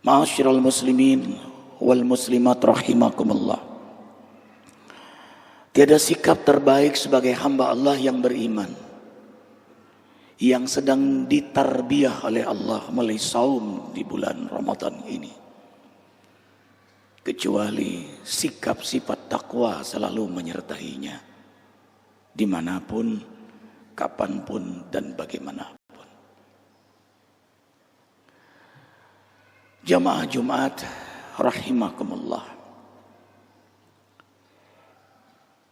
Ma'asyiral muslimin wal muslimat rahimakumullah. Tiada sikap terbaik sebagai hamba Allah yang beriman, yang sedang ditarbiyah oleh Allah melalui saum di bulan Ramadan ini, kecuali sikap sifat takwa selalu menyertainya dimanapun, kapanpun, dan bagaimanapun. Jamaah Jumat rahimakumullah.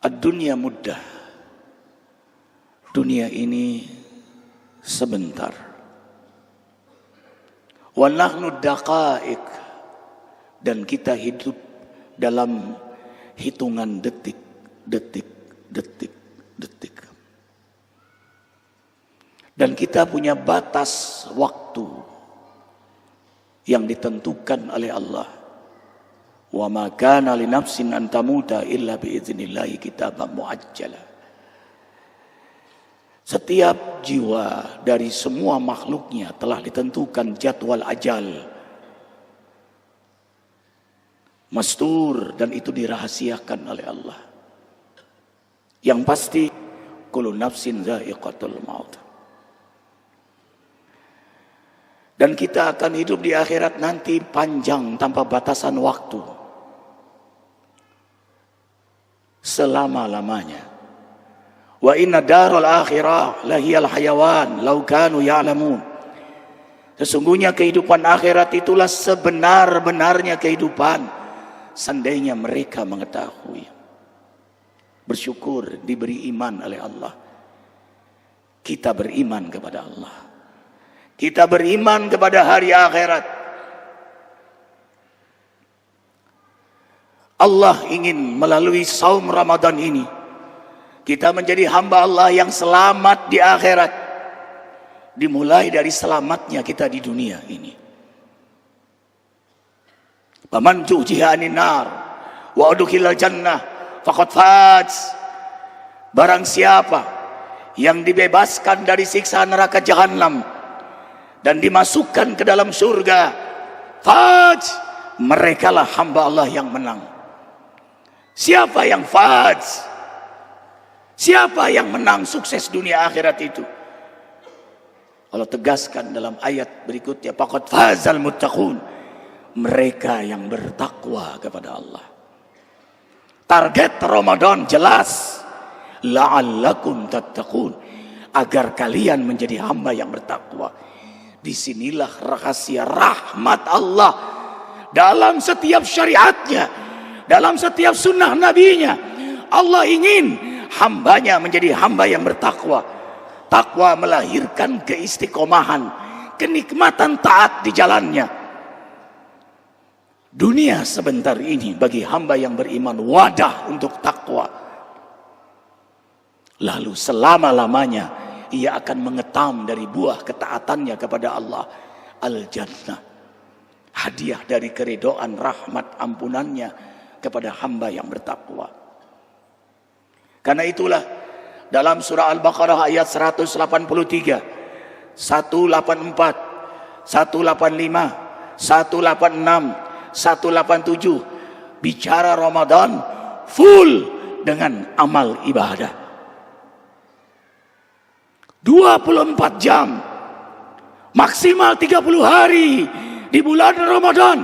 Ad-dunya muddah. Dunia ini sebentar. Wa nahnu daqa'iq, dan kita hidup dalam hitungan detik, detik, detik, detik. Dan kita punya batas waktu yang ditentukan oleh Allah. Wa ma kana li nafsin an tamuta illa bi idznillah kitaban muajjala. Setiap jiwa dari semua makhluknya telah ditentukan jadwal ajal mastur, dan itu dirahasiakan oleh Allah. Yang pasti kullu nafsin dha'iqatul maut. Dan kita akan hidup di akhirat nanti panjang tanpa batasan waktu, selama-lamanya. Wa inna darul akhirah lahiyal hayawan law kanu ya'lamun. Sesungguhnya kehidupan akhirat itulah sebenar-benarnya kehidupan, seandainya mereka mengetahui. Bersyukur diberi iman oleh Allah. Kita beriman kepada Allah. Kita beriman kepada hari akhirat. Allah ingin melalui saum Ramadan ini kita menjadi hamba Allah yang selamat di akhirat, dimulai dari selamatnya kita di dunia ini. Faman zuhziha 'anil nar wa udkhilal jannah faqad faz. Barang siapa yang dibebaskan dari siksa neraka jahanam dan dimasukkan ke dalam surga, faz, merekalah hamba Allah yang menang. Siapa yang faz? Siapa yang menang sukses dunia akhirat itu? Allah tegaskan dalam ayat berikutnya, faqad fazal muttaqun, mereka yang bertakwa kepada Allah. Target Ramadan jelas, la'allakum tattaqun, agar kalian menjadi hamba yang bertakwa. Disinilah rahasia rahmat Allah dalam setiap syariatnya, dalam setiap sunnah nabinya. Allah ingin hambanya menjadi hamba yang bertakwa. Takwa melahirkan keistiqomahan, kenikmatan taat di jalannya. Dunia sebentar ini bagi hamba yang beriman wadah untuk takwa. Lalu selama-lamanya ia akan mengetam dari buah ketaatannya kepada Allah, al-jannah, hadiah dari keridhaan, rahmat, ampunannya kepada hamba yang bertakwa. Karena itulah dalam surah Al-Baqarah ayat 183, 184, 185, 186, 187 bicara Ramadan full dengan amal ibadah. 24 jam, maksimal 30 hari di bulan Ramadan,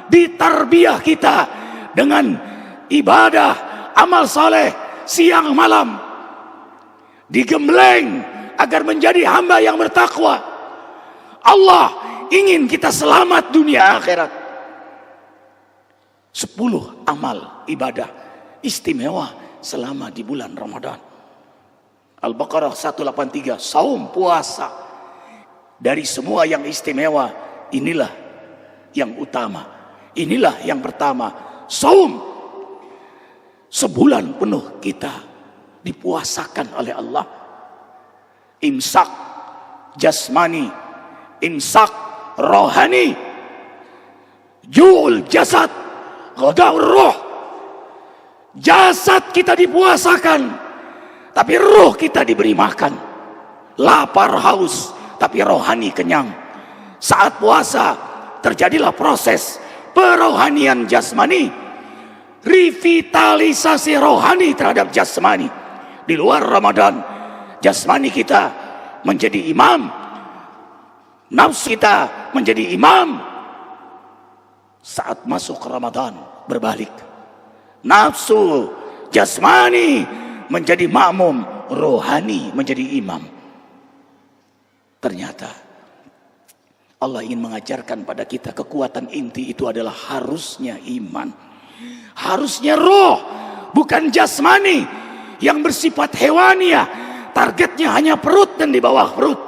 ditarbiyah kita dengan ibadah, amal saleh, siang malam, digembleng agar menjadi hamba yang bertakwa. Allah ingin kita selamat dunia akhirat. 10 amal ibadah istimewa selama di bulan Ramadan. Al-Baqarah 183, saum, puasa. Dari semua yang istimewa, inilah yang utama, inilah yang pertama, saum. Sebulan penuh kita dipuasakan oleh Allah. Imsak jasmani, imsak rohani, ju'ul jasad, ghadaur roh. Jasad kita dipuasakan, tapi roh kita diberi makan. Lapar haus, tapi rohani kenyang. Saat puasa terjadilah proses perohanian jasmani, revitalisasi rohani terhadap jasmani. Di luar Ramadan, jasmani kita menjadi imam, nafsu kita menjadi imam. Saat masuk Ramadan berbalik, nafsu jasmani menjadi makmum, rohani menjadi imam. Ternyata Allah ingin mengajarkan pada kita kekuatan inti itu adalah harusnya iman, harusnya roh, bukan jasmani yang bersifat hewaniah. Targetnya hanya perut dan di bawah perut.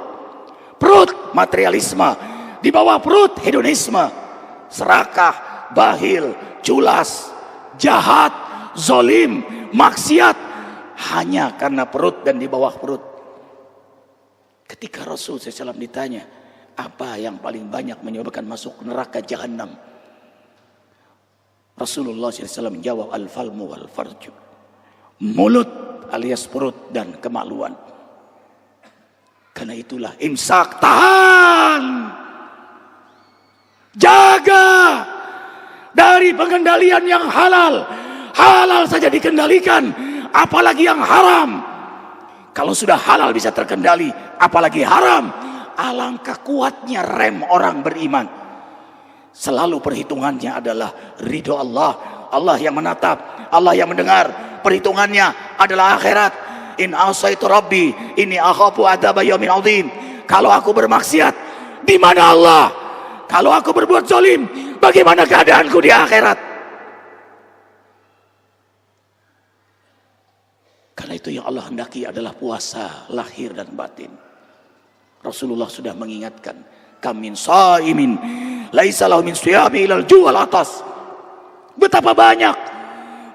Perut materialisme, di bawah perut hedonisme, serakah, bahil, culas, jahat, zolim, maksiat, hanya karena perut dan di bawah perut. Ketika Rasul SAW ditanya, apa yang paling banyak menyebabkan masuk neraka jahanam? Rasulullah SAW menjawab, al-falmu wal-farju. Mulut alias perut dan kemaluan. Karena itulah imsak, tahan, jaga dari pengendalian yang halal. Halal saja dikendalikan, apalagi yang haram. Kalau sudah halal bisa terkendali, apalagi haram. Alangkah kuatnya rem orang beriman. Selalu perhitungannya adalah ridho Allah. Allah yang menatap, Allah yang mendengar. Perhitungannya adalah akhirat. In asaitu rabbi inni akhafu adzaba yaumin adzim. Kalau aku bermaksiat, di mana Allah? Kalau aku berbuat zalim, bagaimana keadaanku di akhirat? Karena itu yang Allah hendaki adalah puasa lahir dan batin. Rasulullah sudah mengingatkan, kam min shaimin laisa lahu min siyami ilal ju'al atas. Betapa banyak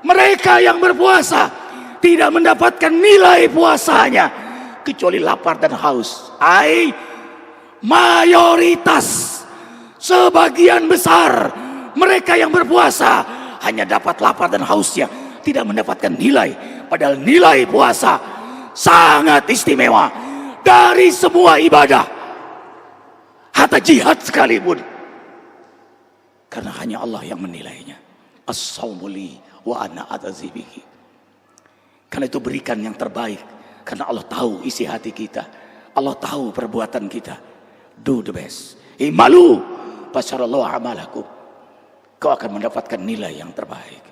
mereka yang berpuasa tidak mendapatkan nilai puasanya kecuali lapar dan haus. Mayoritas, sebagian besar mereka yang berpuasa hanya dapat lapar dan hausnya, tidak mendapatkan nilai. Padahal nilai puasa sangat istimewa dari semua ibadah, hatta jihad sekalipun, karena hanya Allah yang menilainya. As-sawmu li wa ana a'tazi bihi. Karena itu berikan yang terbaik, karena Allah tahu isi hati kita, Allah tahu perbuatan kita. Do the best. Imalu fasyarallahu amalakum. Kau akan mendapatkan nilai yang terbaik.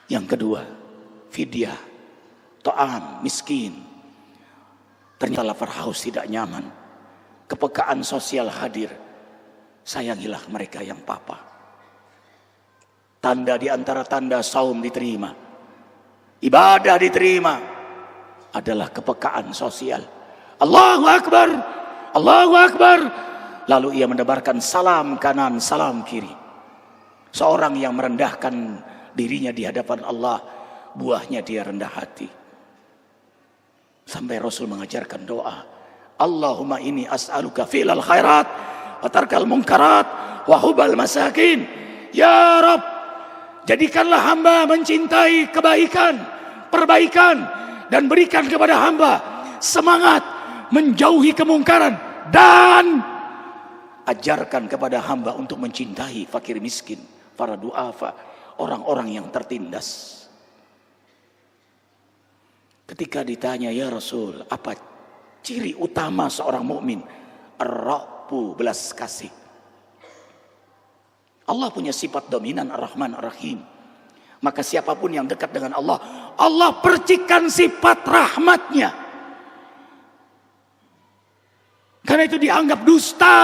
Yang kedua, fidyah, ta'am, miskin. Ternyata lapar haus tidak nyaman. Kepekaan sosial hadir. Sayangilah mereka yang papa. Tanda di antara tanda saum diterima, ibadah diterima, adalah kepekaan sosial. Allahu Akbar, Allahu Akbar. Lalu ia menebarkan salam kanan, salam kiri. Seorang yang merendahkan dirinya di hadapan Allah, buahnya dia rendah hati. Sampai Rasul mengajarkan doa, Allahumma inni as'aluka fi'lal khairat wa tarkal munkarat wa hubal masakin. Ya Rabb, jadikanlah hamba mencintai kebaikan, perbaikan, dan berikan kepada hamba semangat menjauhi kemungkaran, dan ajarkan kepada hamba untuk mencintai fakir miskin, para duafa, orang-orang yang tertindas. Ketika ditanya, ya Rasul, apa ciri utama seorang mukmin? Ar-Ra'fu, belas kasih. Allah punya sifat dominan Ar-Rahman Ar-Rahim. Maka siapapun yang dekat dengan Allah, Allah percikan sifat rahmatnya. Karena itu dianggap dusta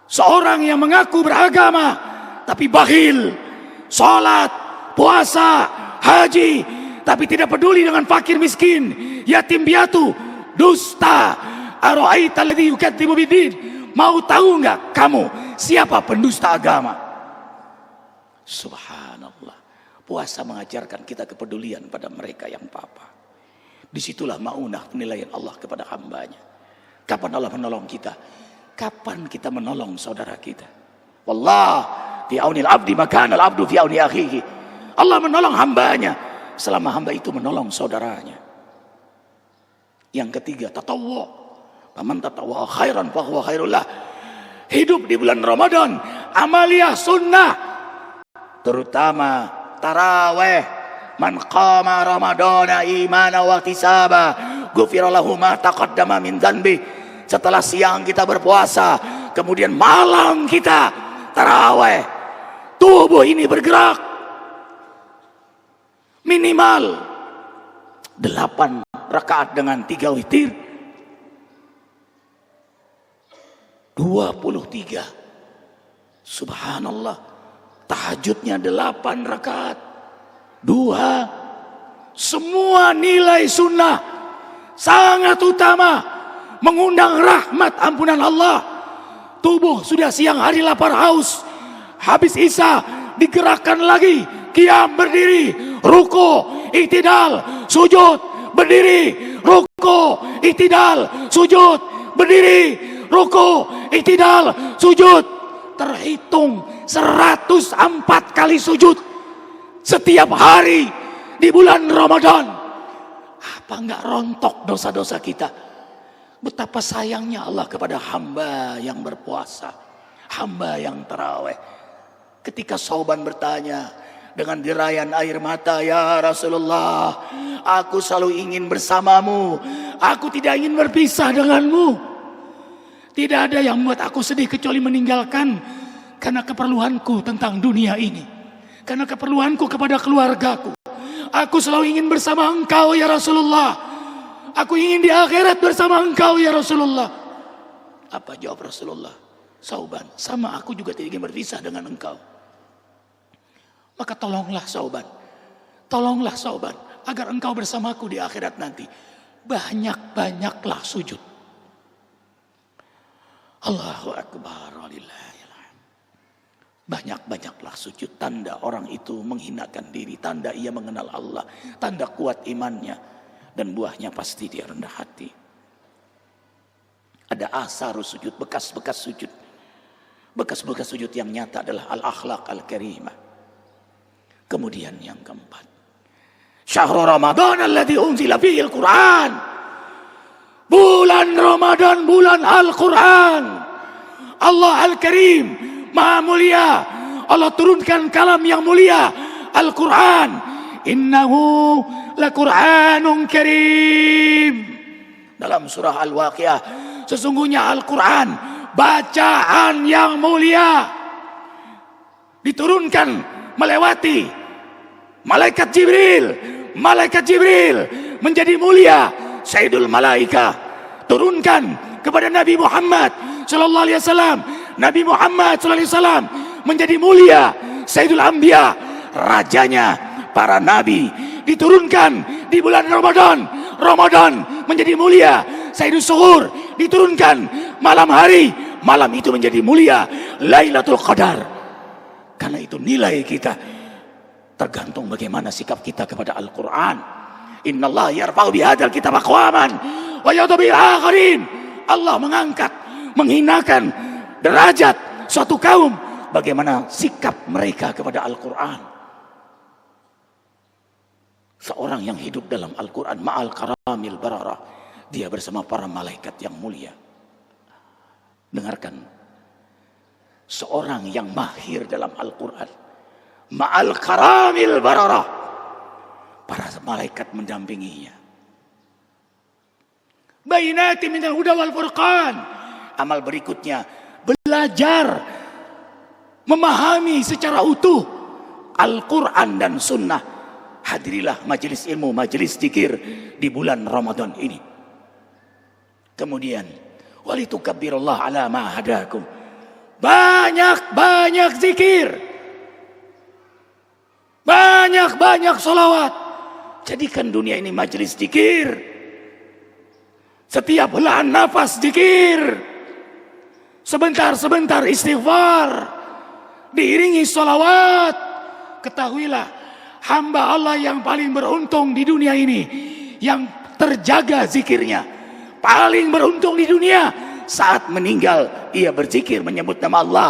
seorang yang mengaku beragama tapi bakhil, sholat, puasa, haji, tapi tidak peduli dengan fakir miskin, yatim piatu, dusta. Ara'aita alladzi yukadzibu biddin. Mau tahu nggak kamu siapa pendusta agama? Subhanallah. Puasa mengajarkan kita kepedulian pada mereka yang papa. Disitulah maunah penilaian Allah kepada hambanya. Kapan Allah menolong kita? Kapan kita menolong saudara kita? Wallah fi aunil abdi makana al abdu fi auni akhihi. Allah menolong hambanya selama hamba itu menolong saudaranya. Yang ketiga, tatawwu, Faman tatawwa khairan fahuwa khairul lah. Hidup di bulan Ramadan, amaliyah sunnah, terutama taraweh. Man qama ramadana imana wa ihtisaba ghufira lahu ma taqaddama min dzanbi. Setelah siang kita berpuasa, kemudian malam kita taraweh, tubuh ini bergerak minimal 8 rakaat dengan 3 witir, 23. Subhanallah, tahajudnya 8 rakaat, 2. Semua nilai sunnah sangat utama, mengundang rahmat ampunan Allah. Tubuh sudah siang hari lapar haus, habis isya digerakkan lagi, qiyam berdiri, ruku, i'tidal, sujud, berdiri, ruku, i'tidal, sujud, berdiri, ruku, i'tidal, sujud. Terhitung 104 kali sujud setiap hari di bulan Ramadan. Apa enggak rontok dosa-dosa kita? Betapa sayangnya Allah kepada hamba yang berpuasa, hamba yang taraweh. Ketika Sauban bertanya dengan derayan air mata, "Ya Rasulullah, aku selalu ingin bersamamu, aku tidak ingin berpisah denganmu. Tidak ada yang membuat aku sedih kecuali meninggalkan karena keperluanku tentang dunia ini, karena keperluanku kepada keluargaku. Aku selalu ingin bersama engkau ya Rasulullah. Aku ingin di akhirat bersama engkau ya Rasulullah." Apa jawab Rasulullah? "Sauban, sama aku juga tidak ingin berpisah dengan engkau." Maka tolonglah Sauban, agar engkau bersamaku di akhirat nanti. Banyak-banyaklah sujud. Allahu Akbar. Banyak-banyaklah sujud. Tanda orang itu menghinakan diri, tanda ia mengenal Allah, tanda kuat imannya, dan buahnya pasti dia rendah hati. Ada asar sujud, bekas-bekas sujud. Bekas-bekas sujud yang nyata adalah al-akhlaq al-karimah. Kemudian yang keempat, syahrul Ramadan alladzi unzila fihi al-Qur'an. Bulan Ramadan, bulan Al-Quran. Allah Al-Karim, Maha Mulia. Allah turunkan kalam yang mulia, Al-Quran. Innahu la-Qur'anun karim. Dalam surah Al-Waqiah, sesungguhnya Al-Quran bacaan yang mulia, diturunkan melewati malaikat Jibril menjadi mulia, Sayyidul Malaika, turunkan kepada Nabi Muhammad sallallahu alaihi wasallam. Nabi Muhammad sallallahu alaihi wasallam menjadi mulia, Sayyidul Anbiya, rajanya para nabi, diturunkan di bulan Ramadan menjadi mulia, Sayyidus Suhur, diturunkan malam hari, malam itu menjadi mulia, Lailatul Qadar. Karena itu nilai kita tergantung bagaimana sikap kita kepada Al-Quran. Innallaha yarfa'u bihadzal kitab aqwaman wa yadhu bil akharin. Allah mengangkat, menghinakan derajat suatu kaum, bagaimana sikap mereka kepada Al-Quran. Seorang yang hidup dalam Al-Quran, ma'al karamil bararah, dia bersama para malaikat yang mulia. Dengarkan, seorang yang mahir dalam Al-Quran, ma'al karamil bararah, para malaikat mendampinginya. Bainati minal huda wal furqan. Amal berikutnya, belajar memahami secara utuh Al-Quran dan Sunnah. Hadirilah majelis ilmu, majelis zikir di bulan Ramadan ini. Kemudian, walitukabbirullah ala ma hadakum. Banyak-banyak zikir, banyak-banyak sholawat. Jadikan dunia ini majelis zikir. Setiap helaan nafas zikir, sebentar-sebentar istighfar, diiringi sholawat. Ketahuilah, hamba Allah yang paling beruntung di dunia ini, yang terjaga zikirnya, paling beruntung di dunia. Saat meninggal ia berzikir menyebut nama Allah,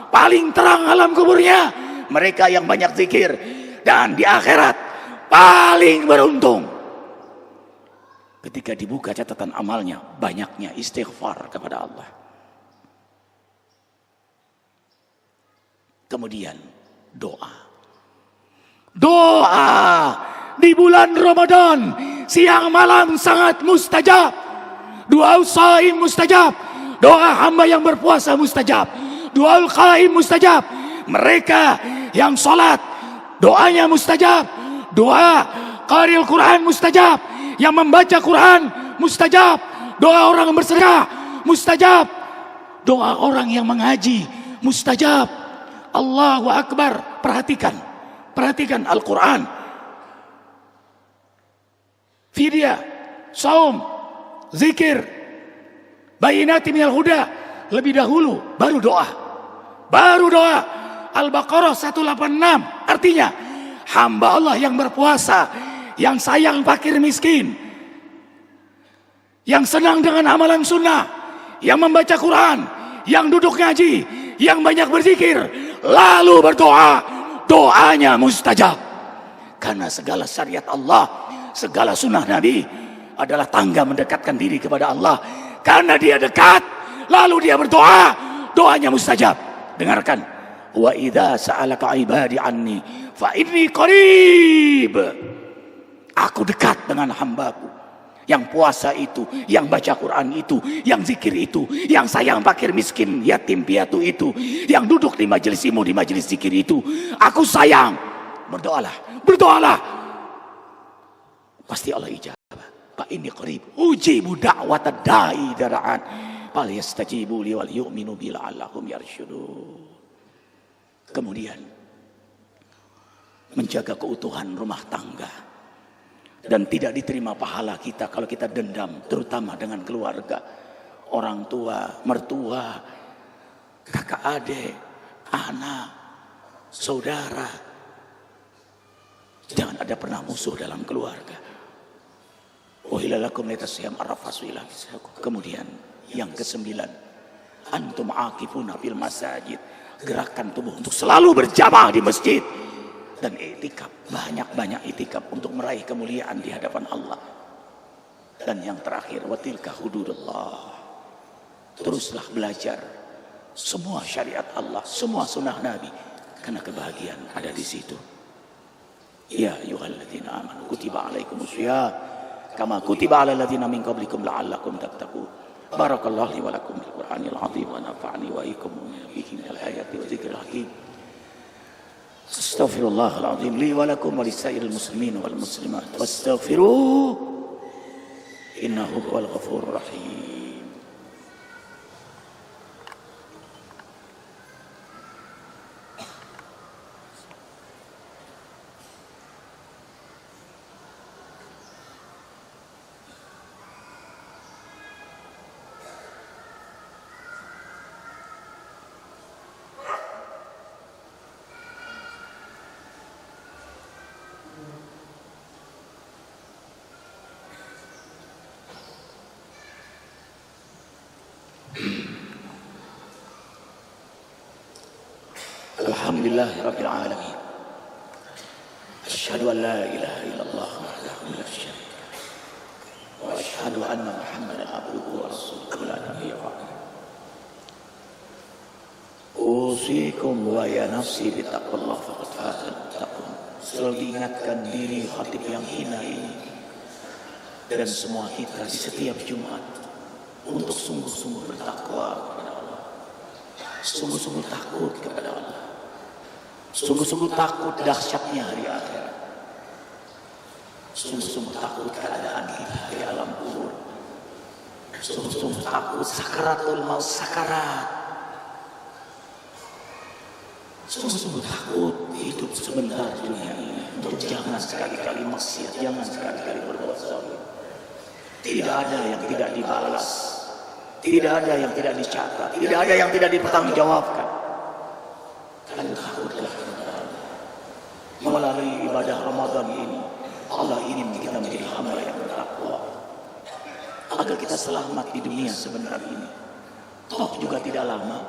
paling terang alam kuburnya mereka yang banyak zikir. Dan di akhirat paling beruntung Ketika dibuka catatan amalnya, banyaknya istighfar kepada Allah. Kemudian doa. Doa di bulan Ramadan siang malam sangat mustajab. Doa shaim mustajab. Doa hamba yang berpuasa mustajab. Doa qaim mustajab. Mereka yang sholat doanya mustajab. Doa qari'il Quran mustajab. Yang membaca Quran mustajab. Doa orang bersedekah mustajab. Doa orang yang mengaji mustajab. Allahu Akbar. Perhatikan Al-Quran. Fidyah, saum, zikir, bayinati minal huda. Lebih dahulu baru doa. Al-Baqarah 186. Artinya hamba Allah yang berpuasa, yang sayang fakir miskin, yang senang dengan amalan sunnah, yang membaca Quran, yang duduk ngaji, yang banyak berzikir, lalu berdoa, doanya mustajab. Karena segala syariat Allah, segala sunnah Nabi adalah tangga mendekatkan diri kepada Allah. Karena dia dekat, lalu dia berdoa, doanya mustajab. Dengarkan, wa idza sa'alaka ibadi anni fa inni qarib. Aku dekat dengan hambaku. Yang puasa itu, yang baca Quran itu, yang zikir itu, yang sayang fakir miskin, yatim piatu itu, yang duduk di majelismu, di majelis zikir itu. Aku sayang. Berdoalah. Pasti Allah ijabah. Fa inni qarib ujibu da'watad da'i dara'an. Fal yastajibu li wal yu'minu bi la'allahum yarsyudun. Kemudian menjaga keutuhan rumah tangga. Dan tidak diterima pahala kita kalau kita dendam, terutama dengan keluarga, orang tua, mertua, kakak adik, anak, saudara. Jangan ada pernah musuh dalam keluarga. Kemudian yang ke-9, antum aqifuna fil masajid. Gerakan tubuh untuk selalu berjamaah di masjid. Dan itikaf, banyak-banyak itikaf untuk meraih kemuliaan di hadapan Allah. Dan yang terakhir, watilka hududullah. Teruslah belajar semua syariat Allah, semua sunnah Nabi, karena kebahagiaan ada di situ. Ya ayyuhalladzina amanu kutiba alaikumusiyam kama kutiba alal ladzina min qablikum la'allakum tattaqun. Barakallahu li wa lakum bil Qur'anil azim wa nafa'ani wa iyyakum bihi minal ayati wa dzikril hakim. Astaghfirullahaladzim li walakum walisairil muslimin wal muslimat wastaghfiruh innahu huwal ghafurur rahim. Alhamdulillah rabbil alamin. Asyhadu an la ilaha illallah wahdahu la syarika lahu wa asyhadu anna Muhammadan abduhu wa rasuluhu la nabiyya ba'dahu. Usikum wa ya nafsi bi taqwallah faqad fazal muttaqun. Selalu diingatkan diri khatib yang hina ini dan semua kita di setiap Jumat untuk sungguh-sungguh bertakwa kepada Allah, sungguh-sungguh takut kepada Allah, sungguh-sungguh takut dahsyatnya hari akhirat, sungguh-sungguh takut keadaan kita di alam kubur, sungguh-sungguh takut sakaratul maut, sakarat, sungguh-sungguh takut hidup sebentar di dunia ini. Untuk jangan sekali-kali maksiat, jangan sekali-kali berbuat zalim. Tidak ada yang tidak dibalas, tidak ada yang tidak dicatat, tidak ada yang tidak dipertanggungjawabkan. Kalian takutlah kepada Allah. Melalui ibadah Ramadan ini, Allah ingin kita menjadi hamba yang bertakwa, agar kita selamat di dunia sebentar ini. Toh juga tidak lama.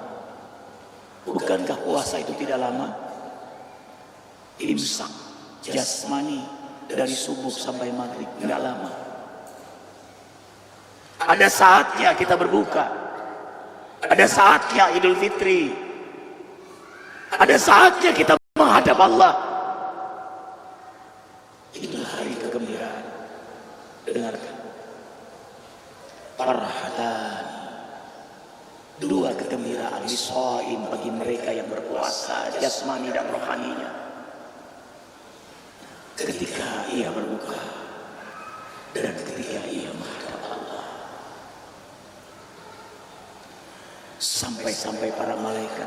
Bukankah puasa itu tidak lama? Imsak jasmani dari subuh sampai maghrib tidak lama. Ada saatnya kita berbuka. Ada saatnya Idul Fitri. Ada saatnya kita menghadap Allah. Itulah hari kegembiraan. Dengarkan. Farhatan. Dua kegembiraan lishaim bagi mereka yang berpuasa jasmani dan rohaninya. Ketika ia berbuka dan ketika ia menghadap Allah. Sampai-sampai para malaikat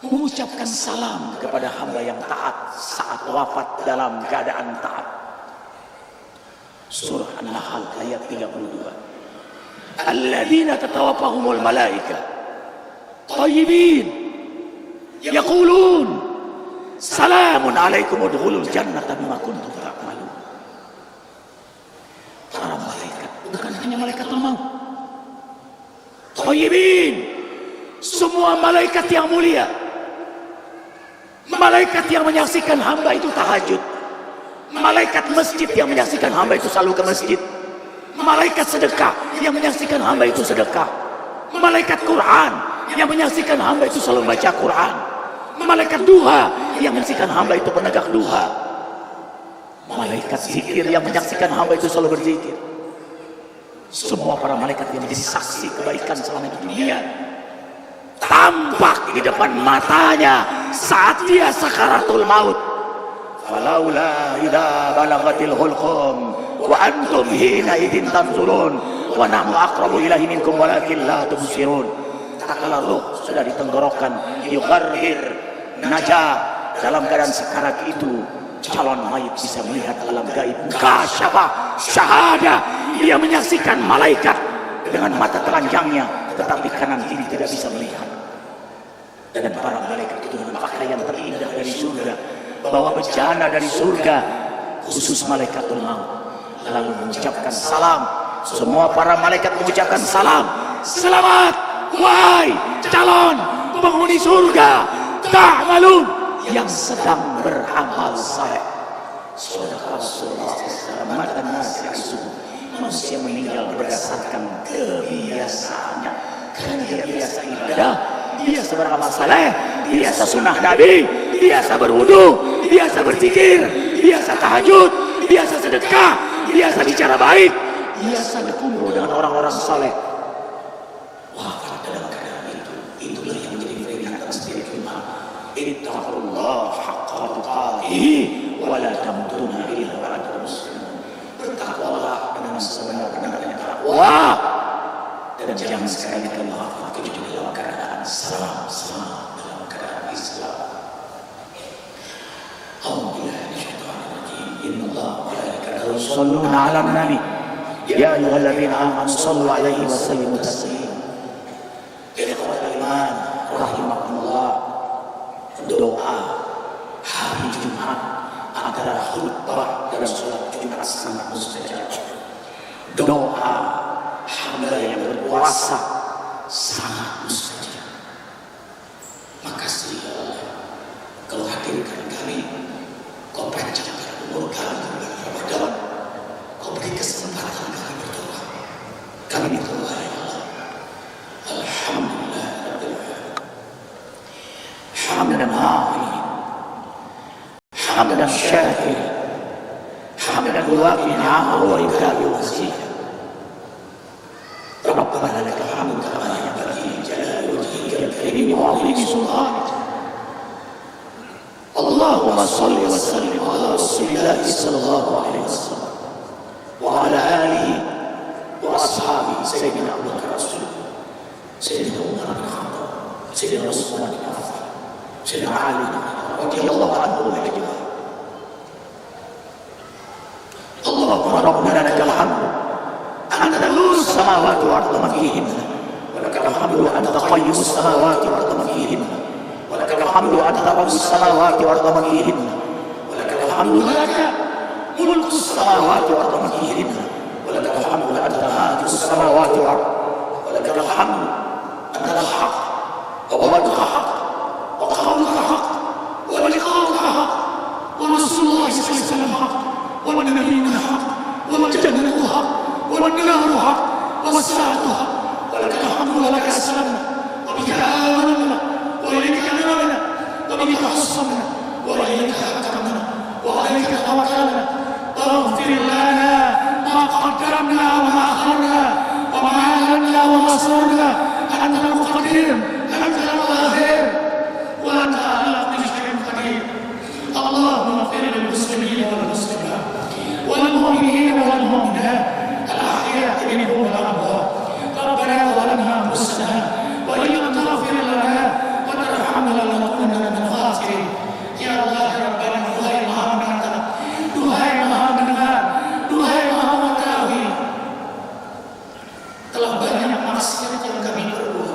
mengucapkan salam kepada hamba yang taat saat wafat dalam keadaan taat. Surah An-Nahl ayat 32. Alladzina tatawaffahumul malaika tayyibin yaqulun salamun alaikum udkhulul jannata bima kuntum ta'malun. Para malaikat bukan hanya malaikatul maut. Tayyibin, semua malaikat yang mulia. Malaikat yang menyaksikan hamba itu tahajud. Malaikat masjid yang menyaksikan hamba itu selalu ke masjid. Malaikat sedekah yang menyaksikan hamba itu sedekah. Malaikat Quran yang menyaksikan hamba itu selalu baca Quran. Malaikat duha yang menyaksikan hamba itu penegak duha. Malaikat zikir yang menyaksikan hamba itu selalu berzikir. Semua para malaikat yang menjadi saksi kebaikan selama di dunia tampak di depan matanya saat dia sakaratul maut. Falaula idza balagatil hulqum wa antum hina idin tanzurun wa nahnu aqrabu ilaihi minkum walakin la tubsirun. Tatkala ruh sudah ditenggorokan yugharhir najah dalam keadaan sekarat itu, calon mayit bisa melihat alam gaib. Kasyafah syahada, dia menyaksikan malaikat dengan mata telanjangnya, tetapi kanan kiri tidak bisa melihat. Dan para malaikat itu dengan pakaian terindah dari surga, bawa bejana dari surga, khusus malaikatul maut, lalu mengucapkan salam. Semua para malaikat mengucapkan salam. Selamat wahai calon penghuni surga ta'malun, yang sedang beramal saleh. Saudara Rasulullah manusia meninggal berdasarkan kebiasaannya. Karena dia biasa ibadah, biasa beramal saleh, biasa sunnah Nabi, biasa berwudu, biasa berzikir, biasa tahajud, biasa sedekah, biasa bicara baik, biasa berkumpul dengan orang-orang saleh. Wafat dalam keadaan itulah yang menjadi peringatan spiritual. Ittaqullah haqqa tuqatih wa la tamutunna illa wa antum muslimun. Bertakwalah dengan sebenar-benarnya takwa, dan jangan sekali-kali wafat kecuali dalam keadaan salam dalam keadaan Islam. Innallaha wa malaikatahu yusholluna 'alan nabi ya ayyuhalladzina amanu shallu 'alaihi wa sallimu taslima. Ikhwatal iman rahimakumullah, doa hari Jumat adalah khutbah dan sholat Jumat sangat mustajab. Doa hamba yang berpuasa sangat mustajab. Makasih ya Allah, kau hadirkan kami, kau panjangkan umur kami bulan Ramadan, kau beri kesempatan kami berdoa. Kami berdoa ya Allah. Alhamdulillah rabbil alamin. Hamdan hamid, hamdan syakir, hamdan yuwafi ni'amahu wa yukafi mazid. Rabbana lakal hamdu kama yanbaghi li jalali wajhika al-karim wa 'azimi sultanik. Allahumma salli wa sallim ala Rasulillah sallallahu alaihi wasallam wa ala alihi wa ashabihi sayyidina Abu Bakar Rasulullah, sayyidina Umar bin Khattab, sayyidina Utsman bin Affan, sayyidina Ali radhiyallahu anhum ajma'in. Allahumma rabbana lakal hamdu anta nurus samawati wal ardi wa fihinna, wa lakal hamdu anta qayyimus samawati wal ardi wa fihinna, wa lakal hamdu anta rabbus samawati wal ardi wa fihinna, wa lakal hamdu laka mulkus samawati wal ardi wa fihinna, wa lakal hamdu anta malikus samawati wal ardi, wa lakal hamdu anta al-haq wa wa'duka haq wa qawluka haq wa liqa'uka haq wa rasulullah sallallahu alaihi wasallam haq wa nabiyyuna haq wa jannatuka haq wa naruha والساعة ولك الحمد ولك السلام وبك آمنا وإليك أنبنا وبك حصنا وإليك حكمنا وعليك توكلنا واغفر لنا ما قدمنا وما أخرنا وما أعلنا وما أسررنا أنت المقدم أنت الظاهر وأنت على كل شيء قدير. اللهم اغفر للمسلمين والمسلمات والمؤمنين والمؤمنات الأحياء منهم والأموات. ربنا ظلمنا أنفسنا وإن لم تغفر لنا وترحمنا لنكونن من الخاسرين. يا الله يا ربنا duhai Maha Menatap, duhai Maha Mendengar, duhai Maha Mengetahui, telah banyak maksiat yang kami perbuat.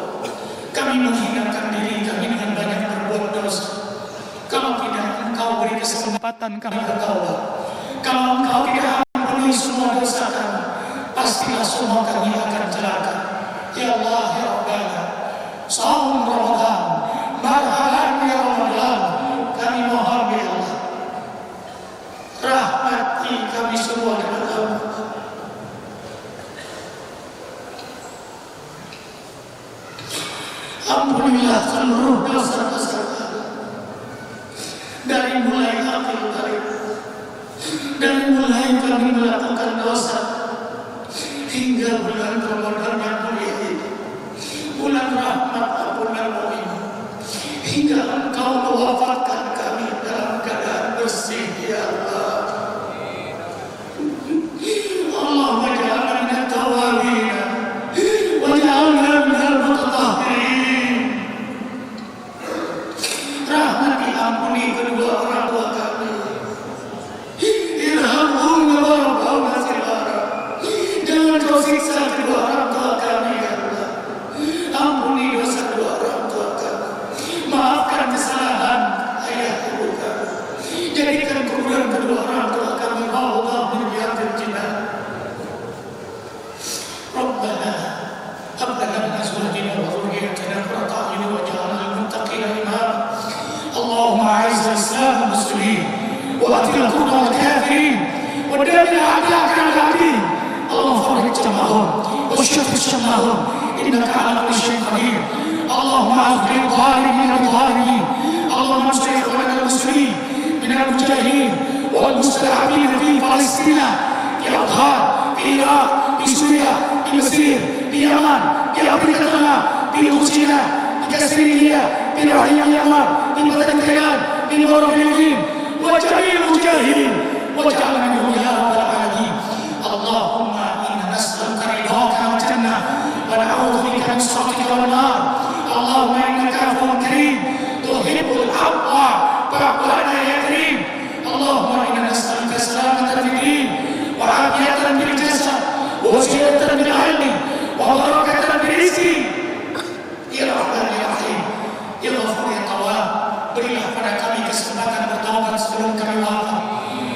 Kami menghinakan diri kami dengan banyak berbuat dosa. Kalau tidak Engkau beri kesempatan kami bertaubat, kalau Engkau tidak ampuni semua dosa kami, pastilah semua kami akan celaka. Ya Allah ya Rabbana, saum Ramadan, marhaban ya Ramadan, kami mohon ya Allah, rahmati kami semua dengan Allah. Ampunilah seluruh dosa-dosa kami, dari mulai akhir hari, dari mulai kami melakukan dosa hingga bulan Ramadan yang mulia ini, bulan rahmat ampunanmu ini, hingga Engkau mewafatkan kami dalam keadaan bersih ya Allah. Allahumma ja'alna minat tawabin wa ja'alna minal mutatahhirin. Rahmati ampuni kedua orang tua kami, irhamhum wa rabbahum nasibara. Jangan kau siksa kedua orang tua kami ya Allah. Ampuni dosa kedua orang tua kami, maafkan kesalahan ayah ibu kami, jadikan kuburan kedua orang tua kami Allah berbiarkan jinnah. Rabbana hab lana min azwajina wa dhurriyyatina qurrata a'yun waj'alna lil muttaqina imama. Allahumma a'izz al-islam wal muslimin wa adhil al-kufra wal kafirin wa dammir a'da'aka al-'adil. اللهم فرج جمعهم وشتت شملهم انك على كل شيء قدير. اللهم اغفر الظالمين الظالمين. اللهم انصر اخواننا المسلمين من المجاهدين والمستضعفين في فلسطين، في افغان، في العراق، في سوريا، في مصر، في اليمن، في افريقيا التنام، في اوغسطينا، في كاسبيريا، في الرحيم اليمن، في بلد الكيان، في غرب اليمين، وجميع المجاهدين واجعلنا منهم يا رب العالمين. اللهم إنا نسألك رضاك والجنة ونعوذ بك من سخطك والنار. اللهم إنك عفو كريم تحب العفو فاعف عنا يا كريم. اللهم إنا نسألك سلامة في الدين وعافية في الجسد وزيادة في العلم وبركة في الرزق. Ya Rahman ya Rahim, Ya Ghafur ya Tawwab, berilah pada kami kesempatan bertaubat sebelum kami wafat,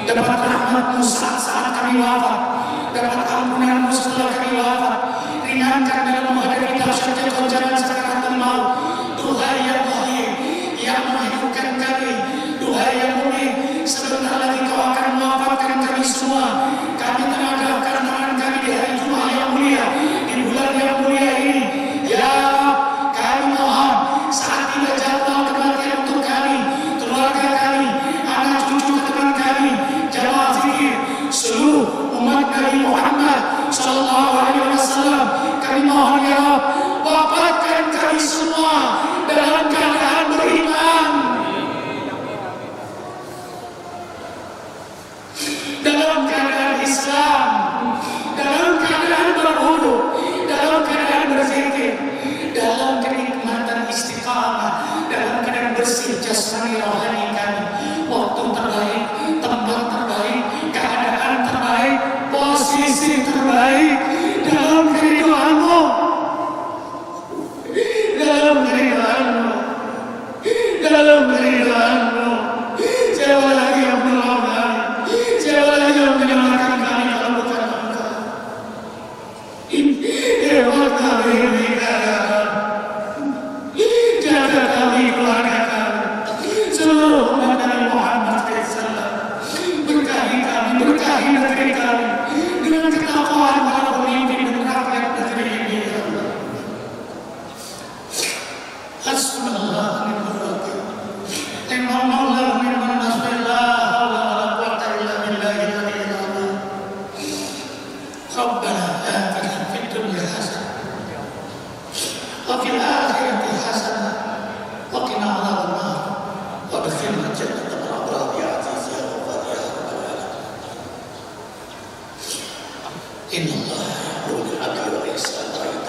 dapat rahmat-Mu saat kami wafat, dapat ampunan-Mu setelah kami wafat, ringankan dalam menghadapi dahsyatnya kehujanan sakaratul maut. Duhai yang Wahid yang menghidupkan kami, duhai yang Mu'min, sebentar lagi Kau akan mewafatkan kami semua. Kami tenagahkan tangan kami di hari Jumat yang mulia, di bulan yang mulia ini. Ya kami mohon saat tiba jadwal kematian untuk kami, keluarga kami, anak cucu teman kami, jamaah zikir, seluruh umat Nabi Muhammad sallallahu alaihi wasallam, kami mohon ya Rabb, wafatkan kami semua dalam keadaan beriman, dalam keadaan Islam, dalam keadaan berwudu, dalam keadaan berzikir, dalam kenikmatan istiqamah, dalam keadaan bersih jasmani rohani kami. Waktu terbaik, tempat terbaik, keadaan terbaik, posisi terbaik dalam keridhaan-Mu, dalam keridhaan-Mu, dalam keridhaan-Mu. Siapa lagi yang menolong kami? Siapa lagi yang menyelamatkan kami kalau bukan Engkau? Hebat kami negara, jaga kami keluarga kami, seluruh Inna Allah ya'muru bil 'adli wal ihsan wa